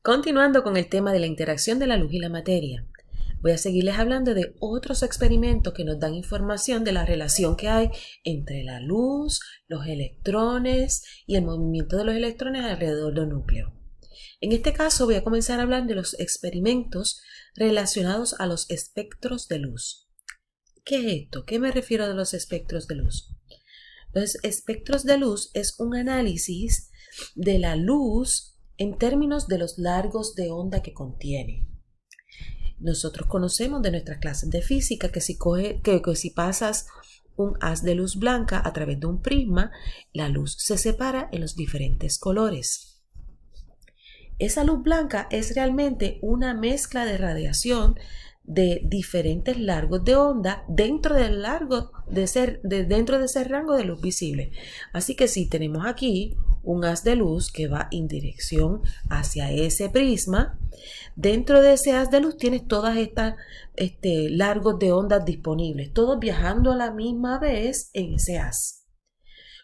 Continuando con el tema de la interacción de la luz y la materia, voy a seguirles hablando de otros experimentos que nos dan información de la relación que hay entre la luz, los electrones y el movimiento de los electrones alrededor del núcleo. En este caso voy a comenzar a hablar de los experimentos relacionados a los espectros de luz. ¿Qué es esto? ¿Qué me refiero a los espectros de luz? Los espectros de luz es un análisis de la luz en términos de los largos de onda que contiene. Nosotros conocemos de nuestras clases de física que si pasas un haz de luz blanca a través de un prisma, la luz se separa en los diferentes colores. Esa luz blanca es realmente una mezcla de radiación de diferentes largos de onda dentro de ese rango de luz visible. Así que si tenemos aquí un haz de luz que va en dirección hacia ese prisma, dentro de ese haz de luz tienes todas estas largos de ondas disponibles, todos viajando a la misma vez en ese haz.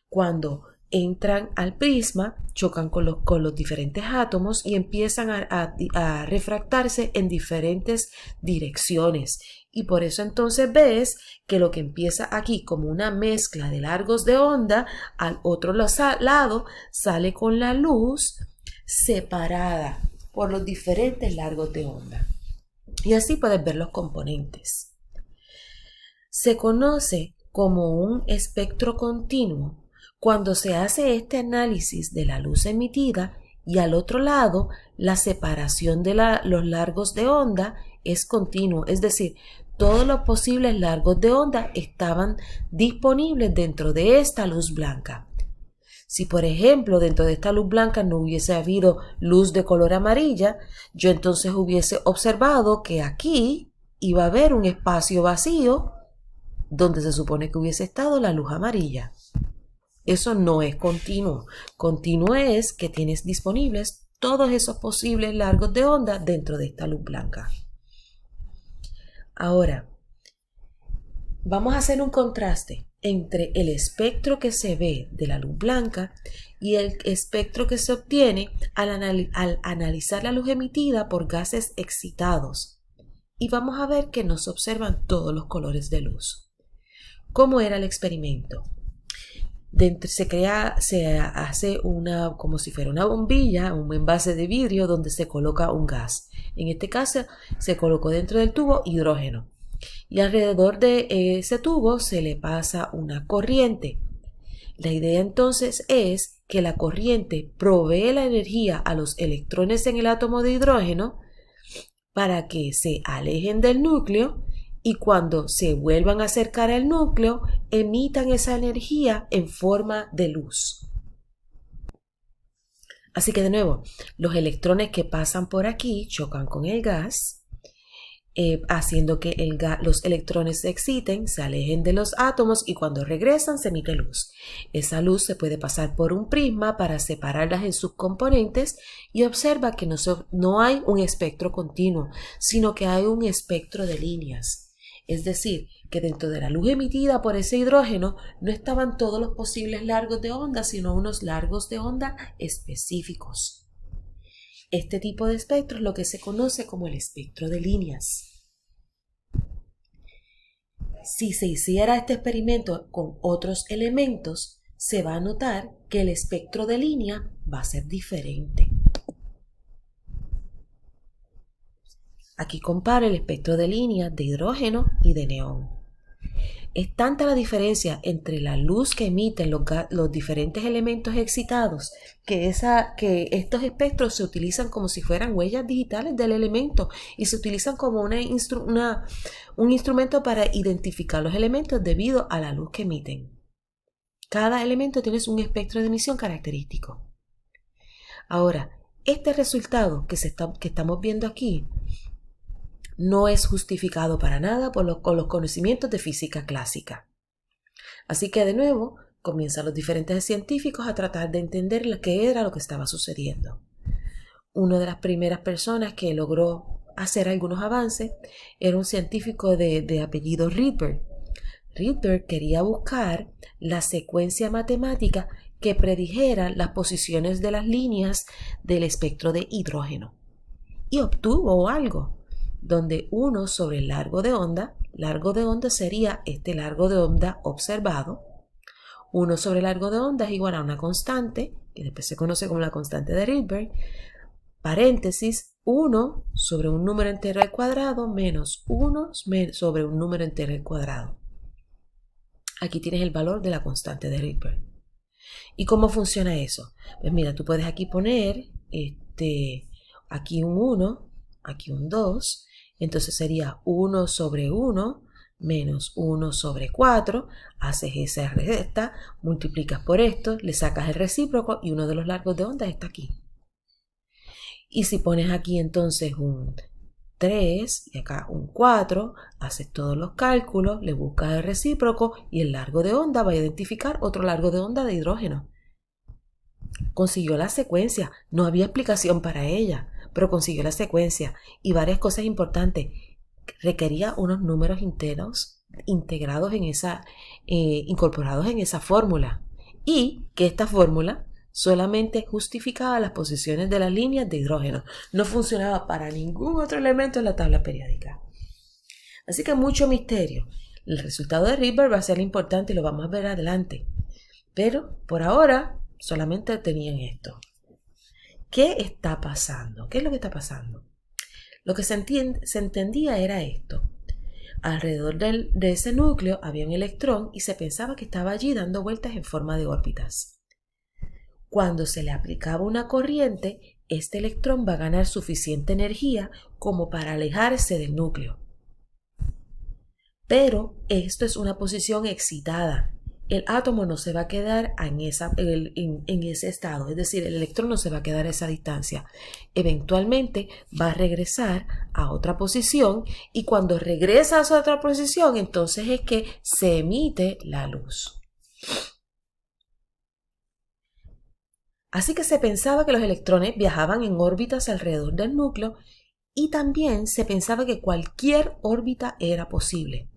Cuando entran al prisma, chocan con los diferentes átomos y empiezan a refractarse en diferentes direcciones. Y por eso entonces ves que lo que empieza aquí como una mezcla de largos de onda, al otro lado sale con la luz separada por los diferentes largos de onda. Y así puedes ver los componentes. Se conoce como un espectro continuo cuando se hace este análisis de la luz emitida y al otro lado la separación de los largos de onda es continuo, es decir, todos los posibles largos de onda estaban disponibles dentro de esta luz blanca. Si por ejemplo dentro de esta luz blanca no hubiese habido luz de color amarilla, yo entonces hubiese observado que aquí iba a haber un espacio vacío donde se supone que hubiese estado la luz amarilla. Eso no es continuo. Continuo es que tienes disponibles todos esos posibles largos de onda dentro de esta luz blanca. Ahora, vamos a hacer un contraste entre el espectro que se ve de la luz blanca y el espectro que se obtiene al analizar la luz emitida por gases excitados. Y vamos a ver que no se observan todos los colores de luz. ¿Cómo era el experimento? Se hace como si fuera una bombilla, un envase de vidrio donde se coloca un gas. En este caso se colocó dentro del tubo hidrógeno y alrededor de ese tubo se le pasa una corriente. La idea entonces es que la corriente provee la energía a los electrones en el átomo de hidrógeno para que se alejen del núcleo y cuando se vuelvan a acercar al núcleo, emitan esa energía en forma de luz. Así que de nuevo, los electrones que pasan por aquí chocan con el gas, haciendo que los electrones se exciten, se alejen de los átomos y cuando regresan se emite luz. Esa luz se puede pasar por un prisma para separarlas en sus componentes y observa que no hay un espectro continuo, sino que hay un espectro de líneas. Es decir, que dentro de la luz emitida por ese hidrógeno no estaban todos los posibles largos de onda, sino unos largos de onda específicos. Este tipo de espectro es lo que se conoce como el espectro de líneas. Si se hiciera este experimento con otros elementos, se va a notar que el espectro de línea va a ser diferente. Aquí comparo el espectro de línea de hidrógeno y de neón. Es tanta la diferencia entre la luz que emiten los diferentes elementos excitados que estos espectros se utilizan como si fueran huellas digitales del elemento y se utilizan como un instrumento para identificar los elementos debido a la luz que emiten. Cada elemento tiene un espectro de emisión característico. Ahora, este resultado que estamos viendo aquí no es justificado para nada con los conocimientos de física clásica. Así que de nuevo comienzan los diferentes científicos a tratar de entender qué era lo que estaba sucediendo. Una de las primeras personas que logró hacer algunos avances era un científico de apellido Rydberg. Rydberg quería buscar la secuencia matemática que predijera las posiciones de las líneas del espectro de hidrógeno. y obtuvo algo, donde 1 sobre el largo de onda sería este largo de onda observado. 1 sobre el largo de onda es igual a una constante, que después se conoce como la constante de Rydberg, paréntesis, 1 sobre un número entero al cuadrado menos 1 sobre un número entero al cuadrado. Aquí tienes el valor de la constante de Rydberg. ¿Y cómo funciona eso? Pues mira, tú puedes aquí poner aquí un 1, aquí un 2, entonces sería 1 sobre 1 menos 1 sobre 4, haces esa resta, multiplicas por esto, le sacas el recíproco y uno de los largos de onda está aquí. Y si pones aquí entonces un 3 y acá un 4, haces todos los cálculos, le buscas el recíproco y el largo de onda va a identificar otro largo de onda de hidrógeno. Consiguió la secuencia, no había explicación para ella, pero consiguió la secuencia y varias cosas importantes. Requería unos números enteros integrados en incorporados en esa fórmula y que esta fórmula solamente justificaba las posiciones de las líneas de hidrógeno. No funcionaba para ningún otro elemento en la tabla periódica. Así que mucho misterio. El resultado de Rydberg va a ser importante y lo vamos a ver adelante. Pero por ahora solamente tenían esto. ¿Qué está pasando? ¿Qué es lo que está pasando? Lo que se entendía era esto. Alrededor de ese núcleo había un electrón y se pensaba que estaba allí dando vueltas en forma de órbitas. Cuando se le aplicaba una corriente, este electrón va a ganar suficiente energía como para alejarse del núcleo. Pero esto es una posición excitada. El átomo no se va a quedar en ese estado, es decir, el electrón no se va a quedar a esa distancia. Eventualmente va a regresar a otra posición y cuando regresa a esa otra posición, entonces es que se emite la luz. Así que se pensaba que los electrones viajaban en órbitas alrededor del núcleo y también se pensaba que cualquier órbita era posible.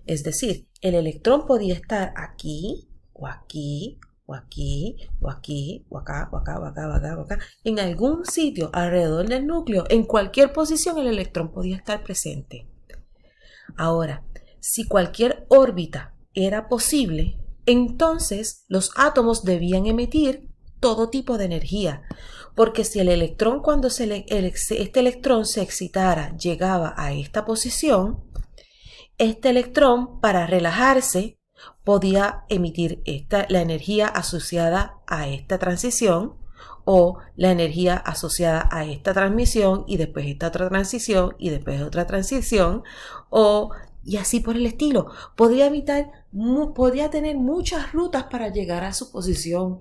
Es decir, el electrón podía estar aquí, o aquí, o aquí, o aquí, o acá, o acá, o acá, o acá, o acá. En algún sitio alrededor del núcleo, en cualquier posición, el electrón podía estar presente. Ahora, si cualquier órbita era posible, entonces los átomos debían emitir todo tipo de energía, porque si el electrón cuando este electrón se excitara llegaba a esta posición, este electrón para relajarse podía emitir la energía asociada a esta transición o la energía asociada a esta transmisión y después esta otra transición y después otra transición y así por el estilo. Podía tener muchas rutas para llegar a su posición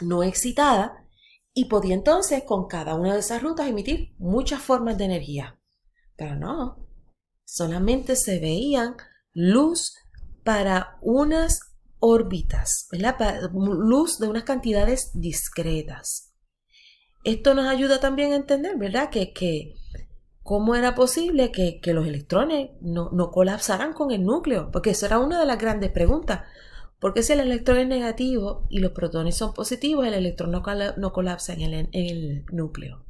no excitada y podía entonces con cada una de esas rutas emitir muchas formas de energía. Pero no, solamente se veían luz para unas órbitas, ¿verdad? Luz de unas cantidades discretas. Esto nos ayuda también a entender, ¿verdad? Que cómo era posible que los electrones no colapsaran con el núcleo, porque eso era una de las grandes preguntas. Porque si el electrón es negativo y los protones son positivos, el electrón no colapsa en el núcleo.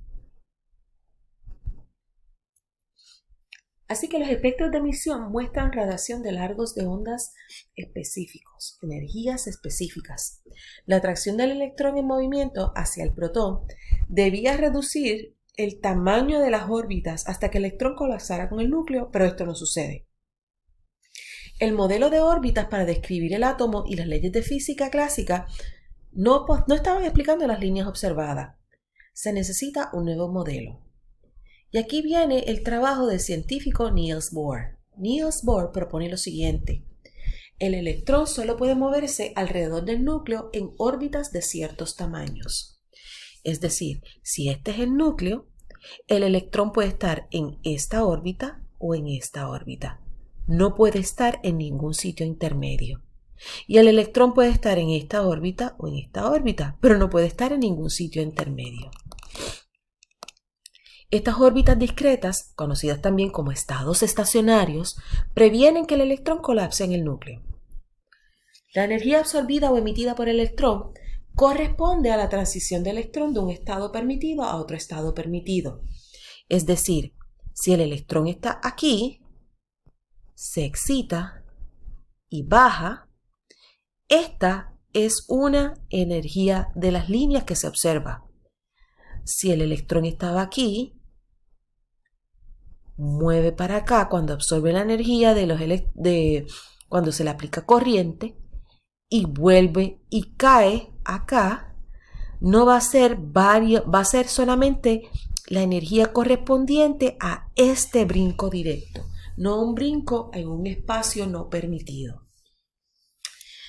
Así que los espectros de emisión muestran radiación de largos de ondas específicos, energías específicas. La atracción del electrón en movimiento hacia el protón debía reducir el tamaño de las órbitas hasta que el electrón colapsara con el núcleo, pero esto no sucede. El modelo de órbitas para describir el átomo y las leyes de física clásica no estaban explicando las líneas observadas. Se necesita un nuevo modelo. Y aquí viene el trabajo del científico Niels Bohr. Niels Bohr propone lo siguiente. El electrón solo puede moverse alrededor del núcleo en órbitas de ciertos tamaños. Es decir, si este es el núcleo, el electrón puede estar en esta órbita o en esta órbita. No puede estar en ningún sitio intermedio. Y el electrón puede estar en esta órbita o en esta órbita, pero no puede estar en ningún sitio intermedio. Estas órbitas discretas, conocidas también como estados estacionarios, previenen que el electrón colapse en el núcleo. La energía absorbida o emitida por el electrón corresponde a la transición del electrón de un estado permitido a otro estado permitido. Es decir, si el electrón está aquí, se excita y baja, esta es una energía de las líneas que se observa. Si el electrón estaba aquí, mueve para acá cuando absorbe la energía cuando se le aplica corriente y vuelve y cae acá. No va a ser va a ser solamente la energía correspondiente a este brinco directo, no un brinco en un espacio no permitido.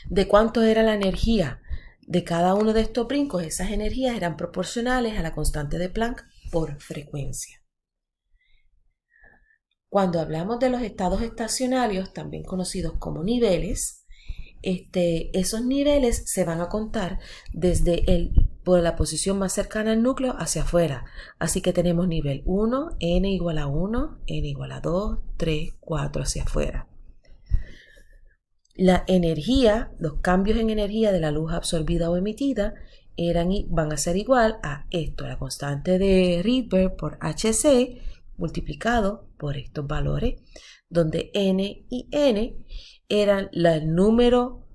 ¿De cuánto era la energía de cada uno de estos brincos? Esas energías eran proporcionales a la constante de Planck por frecuencia. Cuando hablamos de los estados estacionarios, también conocidos como niveles, esos niveles se van a contar por la posición más cercana al núcleo hacia afuera. Así que tenemos nivel 1, n igual a 1, n igual a 2, 3, 4 hacia afuera. La energía, los cambios en energía de la luz absorbida o emitida van a ser igual a esto, la constante de Rydberg por Hc multiplicado por estos valores, donde n y n eran el número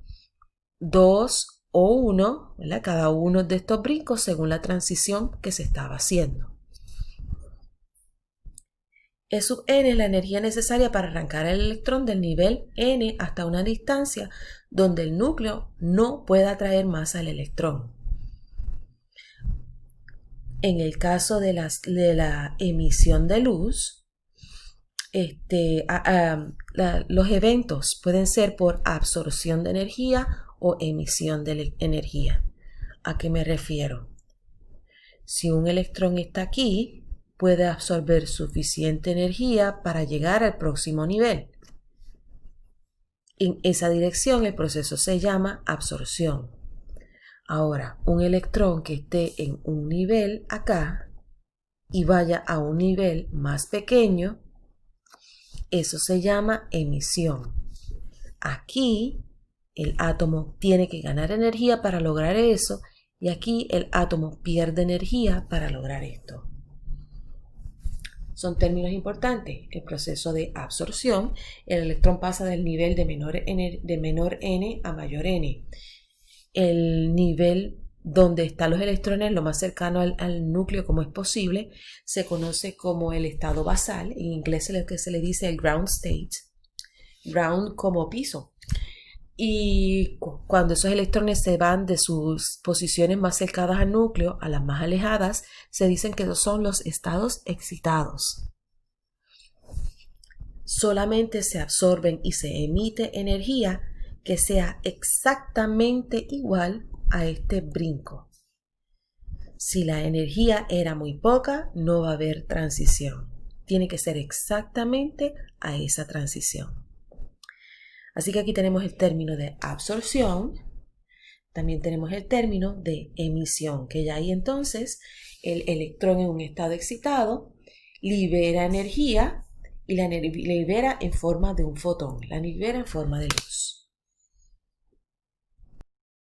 2 o 1, ¿verdad? Cada uno de estos brincos según la transición que se estaba haciendo. E sub n es la energía necesaria para arrancar el electrón del nivel n hasta una distancia donde el núcleo no pueda atraer más al electrón. En el caso de la emisión de luz, los eventos pueden ser por absorción de energía o emisión de energía. ¿A qué me refiero? Si un electrón está aquí, puede absorber suficiente energía para llegar al próximo nivel. En esa dirección el proceso se llama absorción. Ahora, un electrón que esté en un nivel acá y vaya a un nivel más pequeño, eso se llama emisión. Aquí el átomo tiene que ganar energía para lograr eso y aquí el átomo pierde energía para lograr esto. Son términos importantes. El proceso de absorción, el electrón pasa del nivel de menor n a mayor n. El nivel donde están los electrones lo más cercano al núcleo como es posible se conoce como el estado basal. En inglés es lo que se le dice el ground state. Ground como piso. Y cuando esos electrones se van de sus posiciones más cercanas al núcleo a las más alejadas, se dicen que esos son los estados excitados. Solamente se absorben y se emite energía que sea exactamente igual a este brinco. Si la energía era muy poca, no va a haber transición. Tiene que ser exactamente a esa transición. Así que aquí tenemos el término de absorción, también tenemos el término de emisión, que ya ahí entonces el electrón en un estado excitado libera energía y la libera en forma de un fotón, la libera en forma de luz.